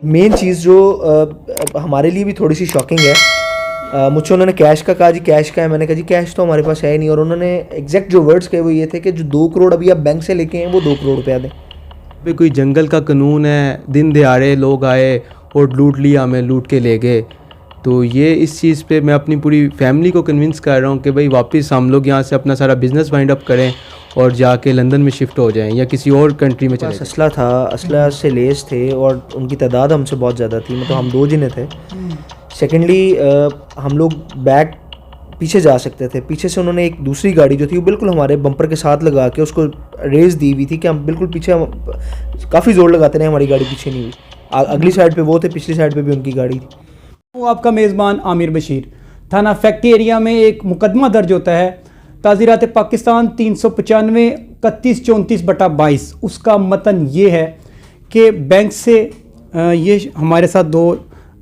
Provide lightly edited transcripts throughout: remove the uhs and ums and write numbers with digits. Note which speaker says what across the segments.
Speaker 1: Main चीज़ जो हमारे लिए भी थोड़ी सी शॉकिंग है, मुझसे उन्होंने कैश का कहा, जी कैश का है। मैंने कहा जी कैश तो हमारे पास है नहीं, और उन्होंने एग्जैक्ट जो वर्ड्स कहे वो ये थे कि जो 2 करोड़ अभी आप बैंक से लेके हैं वो 2 करोड़ रुपया दें।
Speaker 2: भी कोई जंगल का कानून है, दिन दिहाड़े लोग आए और लूट लिया, हमें लूट के ले गए। तो ये इस चीज़ पे मैं अपनी पूरी फैमिली को कन्विंस कर रहा हूँ कि भाई वापस हम लोग यहाँ से अपना सारा बिज़नेस वाइंड अप करें और जाके लंदन में शिफ्ट हो जाएं या किसी और कंट्री में चले जाएं।
Speaker 1: असला था, असला से लेस थे और उनकी तादाद हमसे बहुत ज़्यादा थी, मतलब हम 2 जने थे। सेकेंडली हम लोग बैक पीछे जा सकते थे, पीछे से उन्होंने एक दूसरी गाड़ी जो थी वो बिल्कुल हमारे बम्पर के साथ लगा के उसको रेस दी हुई थी कि हम बिल्कुल पीछे, काफ़ी ज़ोर लगाते रहे, हमारी गाड़ी पीछे नहीं हुई। अगली साइड पे वो थे, पिछली साइड पे भी उनकी गाड़ी थी।
Speaker 3: वो आपका मेज़बान आमिर बशीर, थाना फैक्ट्री एरिया में एक मुकदमा दर्ज होता है ताज़ीरात पाकिस्तान 395 3134/22। उसका मतन ये है कि बैंक से ये हमारे साथ 2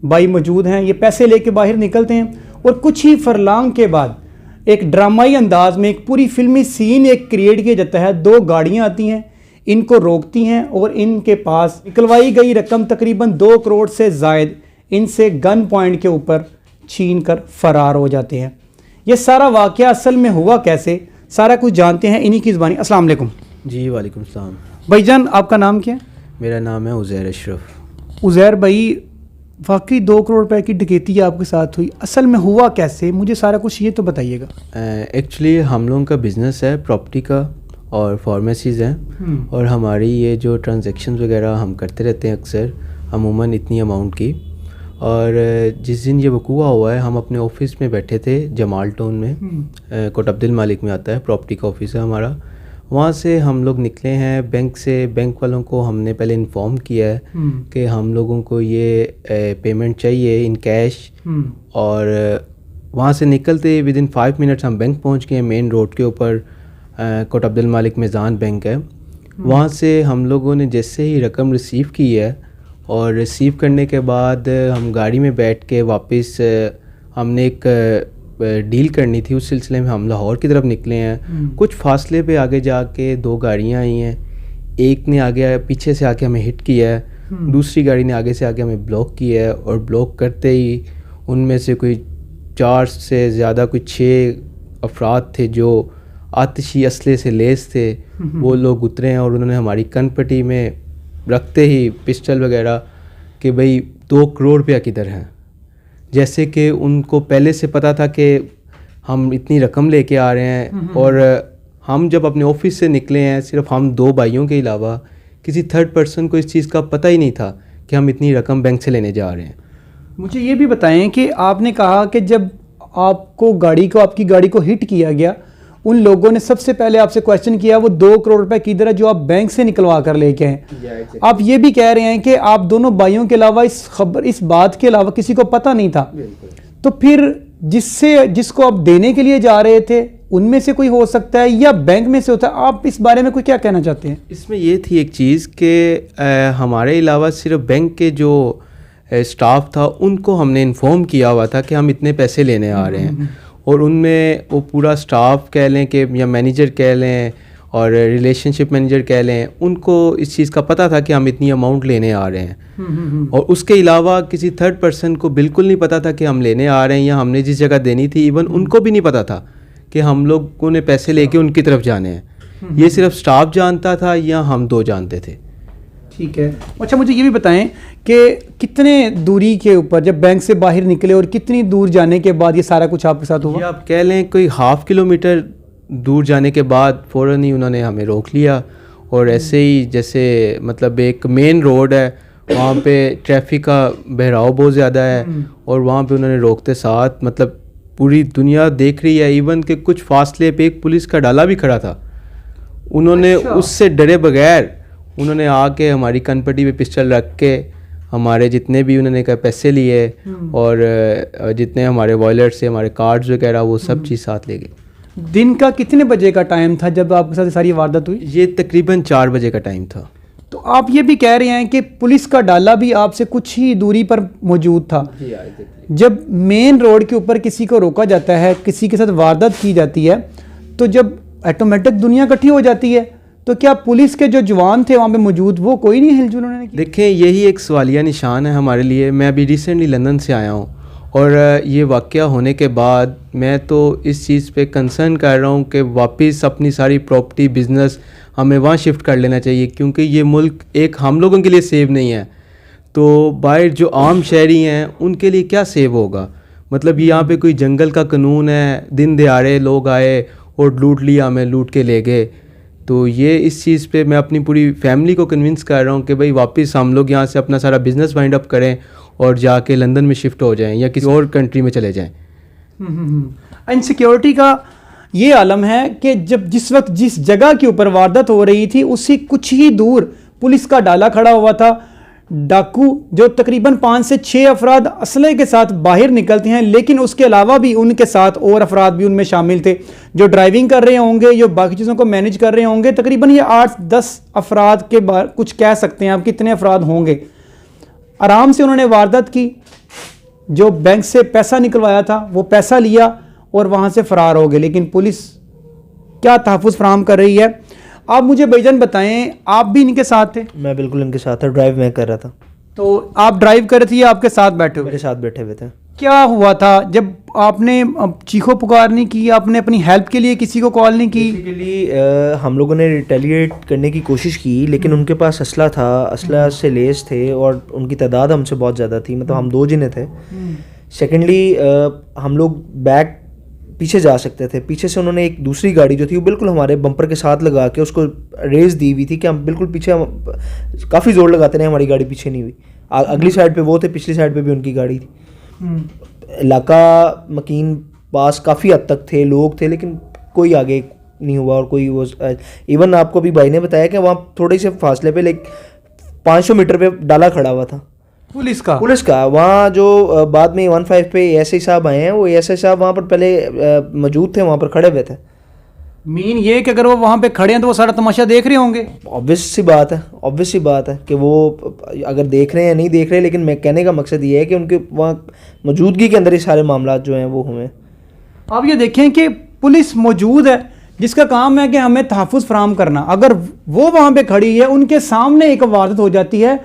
Speaker 3: भाई मौजूद हैं, ये पैसे लेके बाहर निकलते हैं और कुछ ही फरलांग के बाद एक ड्रामाई अंदाज में एक पूरी फिल्मी सीन एक क्रिएट किया जाता है। 2 गाड़ियाँ आती हैं, इनको रोकती हैं और इनके पास निकलवाई गई रकम तकरीबन 2 करोड़ से ज़ायद इनसे गन पॉइंट के ऊपर छीन कर फरार हो जाते हैं। ये सारा वाक़या असल में हुआ कैसे, सारा कुछ जानते हैं इन्हीं की ज़बानी। अस्सलाम वालेकुम।
Speaker 2: जी वालेकुम सलाम।
Speaker 3: भाईजान आपका नाम क्या है?
Speaker 2: मेरा नाम है उज़ैर अशरफ।
Speaker 3: उज़ैर भाई, वाकई 2 करोड़ रुपए की डकैती आपके साथ हुई, असल में हुआ कैसे, मुझे सारा कुछ ये तो बताइएगा।
Speaker 2: एक्चुअली हम लोगों का बिज़नेस है प्रॉपर्टी का और फार्मेसीज़ हैं, और हमारी ये जो ट्रांजैक्शन वगैरह हम करते रहते हैं अक्सर, अमूमन इतनी अमाउंट की। और जिस दिन ये वकूआ हुआ है, हम अपने ऑफिस में बैठे थे जमाल टाउन में, कोट अब्दुल मालिक में आता है, प्रॉपर्टी का ऑफिस है हमारा। वहाँ से हम लोग निकले हैं बैंक से। बैंक वालों को हमने पहले इन्फॉर्म किया है कि हम लोगों को ये पेमेंट चाहिए इन कैश, और वहाँ से निकलते विद इन 5 मिनट्स हम बैंक पहुँच गए। मेन रोड के ऊपर कोट अब्दुल मालिक मेज़ान बैंक है। वहाँ से हम लोगों ने जैसे ही रकम रिसीव की है, और रिसीव करने के बाद हम गाड़ी में बैठ के वापस हमने एक डील करनी थी, उस सिलसिले में हम लाहौर की तरफ निकले हैं। कुछ फासले पे आगे जाके 2 गाड़ियाँ आई हैं, एक ने आगे पीछे से आके हमें हिट किया है, दूसरी गाड़ी ने आगे से आके हमें ब्लॉक किया है। और ब्लॉक करते ही उनमें से कोई 4 से ज़्यादा कोई 6 अफराद थे जो आतिशी असले से लेस थे। वो लोग उतरे हैं और उन्होंने हमारी कनपट्टी में रखते ही पिस्टल वगैरह कि भाई 2 करोड़ रुपया किधर हैं। जैसे कि उनको पहले से पता था कि हम इतनी रकम लेके आ रहे हैं, और हम जब अपने ऑफिस से निकले हैं सिर्फ हम 2 भाइयों के अलावा किसी थर्ड पर्सन को इस चीज़ का पता ही नहीं था कि हम इतनी रकम बैंक से लेने जा रहे हैं।
Speaker 3: मुझे ये भी बताएं कि आपने कहा कि जब आपकी गाड़ी को हिट किया गया, उन लोगों ने सबसे पहले आपसे क्वेश्चन किया वो 2 करोड़ रुपए किधर है जो आप बैंक से निकलवा कर लेके हैं। आप ये भी कह रहे हैं कि आप दोनों भाइयों के अलावा इस बात के अलावा किसी को पता नहीं था। तो फिर जिसको आप देने के लिए जा रहे थे उनमें से कोई हो सकता है या बैंक में से होता है, आप इस बारे में कोई क्या कहना चाहते हैं?
Speaker 2: इसमें ये थी एक चीज़ कि हमारे अलावा सिर्फ बैंक के जो स्टाफ था उनको हमने इन्फॉर्म किया हुआ था कि हम इतने पैसे लेने आ रहे हैं, और उनमें वो पूरा स्टाफ कह लें कि या मैनेजर कह लें और रिलेशनशिप मैनेजर कह लें, उनको इस चीज़ का पता था कि हम इतनी अमाउंट लेने आ रहे हैं। और उसके अलावा किसी थर्ड पर्सन को बिल्कुल नहीं पता था कि हम लेने आ रहे हैं या हमने जिस जगह देनी थी इवन उनको भी नहीं पता था कि हम लोगों ने पैसे लेके उनकी तरफ जाने हैं। ये सिर्फ स्टाफ जानता था या हम 2 जानते थे।
Speaker 3: ठीक है। अच्छा, मुझे ये भी बताएं कि कितने दूरी के ऊपर जब बैंक से बाहर निकले और कितनी दूर जाने के बाद ये सारा कुछ आपके साथ हुआ?
Speaker 2: आप कह लें कोई 1/2 किलोमीटर दूर जाने के बाद फ़ौरन ही उन्होंने हमें रोक लिया, और ऐसे ही जैसे मतलब एक मेन रोड है, वहाँ पे ट्रैफिक का बहराव बहुत ज़्यादा है, और वहाँ पे उन्होंने रोकते साथ मतलब पूरी दुनिया देख रही है, इवन के कुछ फासले पे एक पुलिस का डाला भी खड़ा था। उन्होंने उससे डरे बगैर उन्होंने आके हमारी कनपट्टी पे पिस्टल रख के हमारे जितने भी उन्होंने कहा पैसे लिए और जितने हमारे वॉलेट से हमारे कार्ड्स वगैरह वो सब चीज़ साथ ले गए।
Speaker 3: दिन का कितने बजे का टाइम था जब आपके साथ सारी वारदात हुई?
Speaker 2: ये तकरीबन 4 बजे का टाइम था।
Speaker 3: तो आप ये भी कह रहे हैं कि पुलिस का डाला भी आपसे कुछ ही दूरी पर मौजूद था। जब मेन रोड के ऊपर किसी को रोका जाता है, किसी के साथ वारदात की जाती है, तो जब ऑटोमेटिक दुनिया इकट्ठी हो जाती है, तो क्या पुलिस के जो जवान थे वहाँ पे मौजूद वो कोई नहीं हिलजुल उन्होंने की?
Speaker 2: देखें, यही एक सवालिया निशान है हमारे लिए। मैं अभी रिसेंटली लंदन से आया हूँ और ये वाक़या होने के बाद मैं तो इस चीज़ पे कंसर्न कर रहा हूँ कि वापस अपनी सारी प्रॉपर्टी बिज़नेस हमें वहाँ शिफ्ट कर लेना चाहिए, क्योंकि ये मुल्क एक हम लोगों के लिए सेव नहीं है। तो बाहर जो आम शहरी हैं उनके लिए क्या सेव होगा? मतलब यहाँ पे कोई जंगल का कानून है, दिन दिहाड़े लोग आए और लूट लिया, हमें लूट के ले गए। तो ये इस चीज़ पे मैं अपनी पूरी फैमिली को कन्विंस कर रहा हूँ कि भाई वापस हम लोग यहाँ से अपना सारा बिज़नेस वाइंड अप करें और जाके लंदन में शिफ्ट हो जाएं या किसी और कंट्री में चले जाएं।
Speaker 3: इनसिक्योरिटी का ये आलम है कि जब जिस वक्त जिस जगह के ऊपर वारदात हो रही थी उससे कुछ ही दूर पुलिस का डाला खड़ा हुआ था। डाकू जो तकरीबन 5 से 6 अफराद असले के साथ बाहर निकलते हैं, लेकिन उसके अलावा भी उनके साथ और अफराद भी उनमें शामिल थे जो ड्राइविंग कर रहे होंगे, जो बाकी चीज़ों को मैनेज कर रहे होंगे। तकरीबन ये 8-10 अफराद के बारे कुछ कह सकते हैं आप कितने अफराद होंगे। आराम से उन्होंने वारदात की, जो बैंक से पैसा निकलवाया था वो पैसा लिया और वहाँ से फ़रार हो गए। लेकिन पुलिस क्या तहफ़्फ़ुज़ फराहम कर रही है? आप मुझे भाईजान बताएं, आप भी इनके साथ थे?
Speaker 1: मैं बिल्कुल इनके साथ था, ड्राइव मैं कर रहा था।
Speaker 3: तो आप ड्राइव कर रहे थे या आपके साथ बैठे हुए?
Speaker 1: मेरे साथ बैठे हुए थे।
Speaker 3: क्या हुआ था जब आपने चीखो पुकार नहीं की, आपने अपनी हेल्प के लिए किसी को कॉल नहीं की?
Speaker 1: बेसिकली हम लोगों ने रिटेलिएट करने की कोशिश की, लेकिन उनके पास असला था, असला से लेस थे और उनकी तादाद हमसे बहुत ज़्यादा थी। मतलब हम 2 जने थे। सेकेंडली हम लोग बैक पीछे जा सकते थे। पीछे से उन्होंने एक दूसरी गाड़ी जो थी वो बिल्कुल हमारे बम्पर के साथ लगा के उसको रेस दी हुई थी कि हम बिल्कुल पीछे, काफ़ी ज़ोर लगाते रहे, हमारी गाड़ी पीछे नहीं हुई। अगली साइड पे वो थे, पिछली साइड पे भी उनकी गाड़ी थी। इलाका मकीन पास काफ़ी हद तक थे, लोग थे, लेकिन कोई आगे नहीं हुआ। और कोई वो इवन आपको भी भाई ने बताया कि वहाँ थोड़े से फासले पे 500 मीटर पे डाला खड़ा हुआ था पुलिस का। वहाँ जो बाद में 15 पे एएसआई साहब आए हैं, वो एएसआई साहब वहाँ पर पहले मौजूद थे, वहाँ पर खड़े हुए थे।
Speaker 3: मीन ये कि अगर वो वहाँ पे खड़े हैं तो वो सारा तमाशा देख रहे होंगे।
Speaker 1: ऑब्वियस सी बात है कि वो अगर देख रहे हैं या नहीं देख रहे, लेकिन मैं कहने का मकसद ये है कि उनके वहाँ मौजूदगी के अंदर ये सारे मामला जो हैं वो हमें।
Speaker 3: आप ये देखें कि पुलिस मौजूद है जिसका काम है कि हमें तहफ़्फ़ुज़ फराहम करना। अगर वो वहाँ पे खड़ी है, उनके सामने एक वारदात हो जाती है,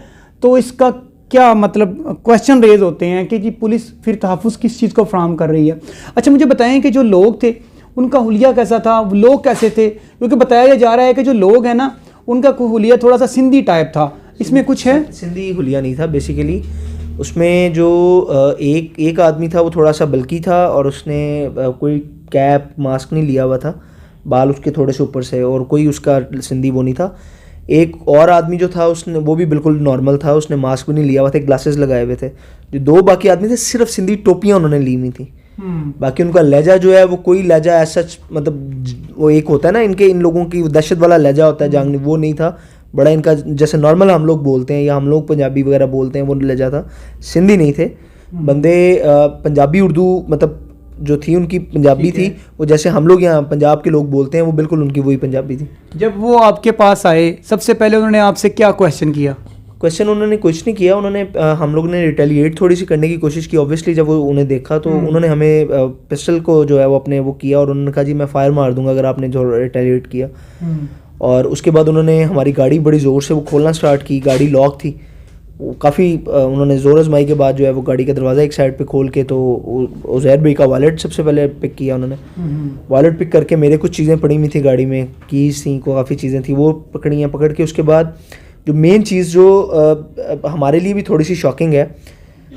Speaker 3: तो इसका क्या मतलब क्वेश्चन रेज होते हैं कि जी पुलिस फिर तहफ़्फ़ुज़ किस चीज़ को फराहम कर रही है। अच्छा, मुझे बताएं कि जो लोग थे उनका हुलिया कैसा था, लोग कैसे थे? क्योंकि बताया जा रहा है कि जो लोग हैं ना उनका हुलिया थोड़ा सा सिंधी टाइप था, इसमें कुछ है?
Speaker 1: सिंधी हुलिया नहीं था बेसिकली। उसमें जो एक आदमी था वो थोड़ा सा बल्कि था और उसने कोई कैप मास्क नहीं लिया हुआ था, बाल उसके थोड़े से ऊपर से, और कोई उसका सिंधी वो नहीं था। एक और आदमी जो था उसने वो भी बिल्कुल नॉर्मल था, उसने मास्क भी नहीं लिया हुआ था, ग्लासेस लगाए हुए थे। जो 2 बाकी आदमी थे सिर्फ सिंधी टोपियाँ उन्होंने ली हुई थी। बाकी उनका लहजा जो है वो कोई लहजा ऐसा, मतलब वो एक होता है ना इन लोगों की दहशत वाला लहजा होता है जांगनी, वो नहीं था। बड़ा इनका जैसे नॉर्मल हम लोग बोलते हैं या हम लोग पंजाबी वगैरह बोलते हैं वो लहजा था, सिंधी नहीं थे बंदे। पंजाबी उर्दू मतलब जो थी उनकी पंजाबी थी, वो जैसे हम लोग यहाँ पंजाब के लोग बोलते हैं वो बिल्कुल उनकी वही पंजाबी थी।
Speaker 3: जब वो आपके पास आए सबसे पहले उन्होंने आपसे क्या क्वेश्चन किया?
Speaker 1: क्वेश्चन उन्होंने कुछ नहीं किया। उन्होंने हम लोग ने रिटेलिएट थोड़ी सी करने की कोशिश की। ऑब्वियसली जब वो उन्हें देखा तो उन्होंने हमें पिस्टल को जो है वो अपने वो किया और उन्होंने कहा जी मैं फायर मार दूंगा अगर आपने जो रिटेलिएट किया। और उसके बाद उन्होंने हमारी गाड़ी बड़ी ज़ोर से वो खोलना स्टार्ट की। गाड़ी लॉक थी, वो काफ़ी उन्होंने ज़ोर आजमाई के बाद जो है वो गाड़ी का दरवाज़ा एक साइड पे खोल के तो उज़ैर भाई का वॉलेट सबसे पहले पिक किया उन्होंने। वॉलेट पिक करके मेरे कुछ चीज़ें पड़ी हुई थी गाड़ी में, कीज़ थी, काफ़ी चीज़ें थी, वो पकड़ी हैं। पकड़ के उसके बाद जो मेन चीज़ जो हमारे लिए भी थोड़ी सी शॉकिंग है,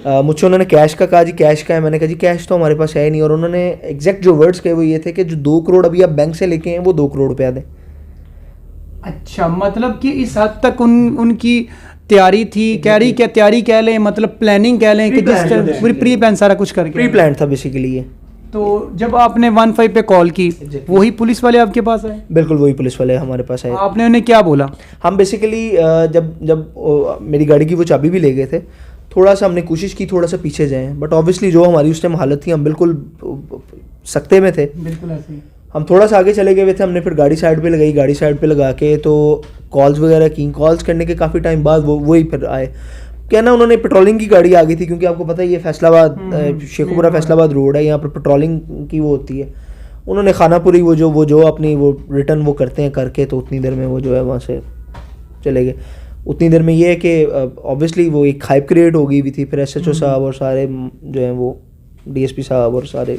Speaker 1: मुझसे उन्होंने कैश का कहा जी कैश का है। मैंने कहा जी कैश तो हमारे पास है ही नहीं। और उन्होंने एग्जैक्ट जो वर्ड्स कहे वो ये थे कि जो 2 करोड़ अभी आप बैंक से लेके हैं वो 2 करोड़ रुपया दें।
Speaker 3: अच्छा, मतलब कि इस हद तक उनकी तैयारी थी, कैरी क्या तैयारी कह लें, मतलब प्लानिंग कह लें कि जिस तरह प्री प्लान सारा कुछ करके
Speaker 1: प्री प्लान था बेसिकली ये।
Speaker 3: तो जब आपने 15 पे कॉल की वही पुलिस वाले आपके पास आए?
Speaker 1: बिल्कुल वही पुलिस वाले हमारे पास आए।
Speaker 3: आपने उन्हें क्या बोला?
Speaker 1: हम बेसिकली जब मेरी गाड़ी की वो चाबी भी ले गए थे, थोड़ा सा हमने कोशिश की थोड़ा सा पीछे जाएं, बट ऑब्वियसली जो हमारी उस टाइम हालत थी हम बिल्कुल सकते में थे।
Speaker 3: बिल्कुल ऐसे ही
Speaker 1: हम थोड़ा सा आगे चले गए हुए थे। हमने फिर गाड़ी साइड पे लगाई, गाड़ी साइड पे लगा के तो कॉल्स वगैरह की। कॉल्स करने के काफ़ी टाइम बाद वही फिर आए। क्या ना उन्होंने पेट्रोलिंग की गाड़ी आ गई थी, क्योंकि आपको पता है ये फैसलाबाद शेखुपुरा फैसलाबाद रोड है, यहाँ पर पेट्रोलिंग की वो होती है। उन्होंने खानापुरी वो जो अपनी वो रिटर्न वो करते हैं करके, तो उतनी देर में वो जो है वहाँ से चले गए। उतनी देर में ये है कि ऑब्वियसली वो एक हाइप क्रिएट हो गई हुई थी, फिर SHO साहब और सारे जो हैं वो DSP साहब और सारे।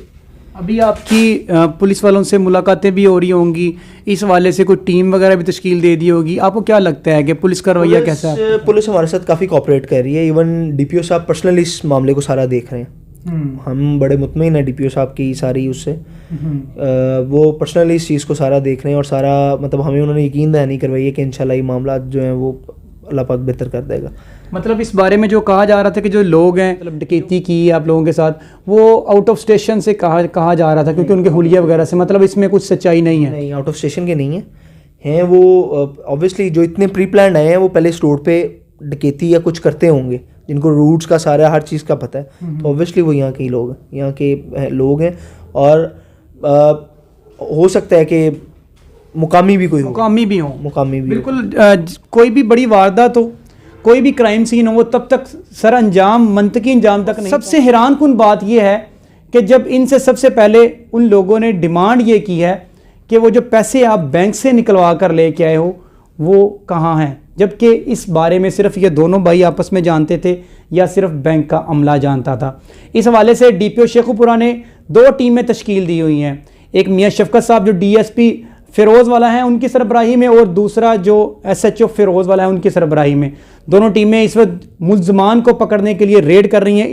Speaker 3: अभी आपकी पुलिस वालों से मुलाकातें भी हो रही होंगी, इस वाले से कोई टीम वगैरह भी तश्कील दे दी होगी, आपको क्या लगता है कि पुलिस का रवैया कैसा है?
Speaker 1: पुलिस हमारे साथ काफ़ी कोऑपरेट कर रही है, इवन DPO साहब पर्सनली इस मामले को सारा देख रहे हैं। हम बड़े मुतमईन हैं DPO साहब की सारी उससे, वो पर्सनली इस चीज़ को सारा देख रहे हैं और सारा मतलब हमें उन्होंने यकीन दहानी करवाई है कि इंशाल्लाह ये मामला जो है वो अल्लाह पाक बेहतर कर देगा।
Speaker 3: मतलब इस बारे में जो कहा जा रहा था कि जो लोग हैं मतलब डकैती की आप लोगों के साथ, वो आउट ऑफ स्टेशन से कहा जा रहा था क्योंकि उनके हुलिया वगैरह से, मतलब इसमें कुछ सच्चाई नहीं है?
Speaker 1: नहीं, आउट ऑफ स्टेशन के नहीं हैं वो ऑब्वियसली जो इतने प्री प्लान्ड आए हैं वो पहले इस रोड पे डकैती या कुछ करते होंगे, जिनको रूट्स का सारा हर चीज़ का पता है, तो ऑब्वियसली वो यहाँ के ही लोग हैं, यहाँ के लोग हैं। और हो सकता है कि मुकामी भी कोई
Speaker 3: मुकामी भी हो,
Speaker 1: मुकामी भी
Speaker 3: बिल्कुल। कोई भी बड़ी वारदात हो, कोई भी क्राइम सीन हो, तब तक सर अंजाम मंतकी अंजाम तक नहीं। सबसे हैरान कुन बात यह है कि जब इनसे सबसे पहले उन लोगों ने डिमांड ये की है कि वो जो पैसे आप बैंक से निकलवा कर लेके आए हो वो कहाँ हैं, जबकि इस बारे में सिर्फ ये दोनों भाई आपस में जानते थे या सिर्फ बैंक का अमला जानता था। इस हवाले से DPO शेखुपुरा ने 2 टीमें तश्कील दी हुई हैं, एक मियाँ शफकत साहब जो DSP फ़िरोज़ वाला है उनकी सरबराही में, और दूसरा जो SHO फ़िरोज़ वाला है उनकी सरबराही में। दोनों टीमें इस वक्त मुल्ज़मान को पकड़ने के लिए रेड कर रही हैं।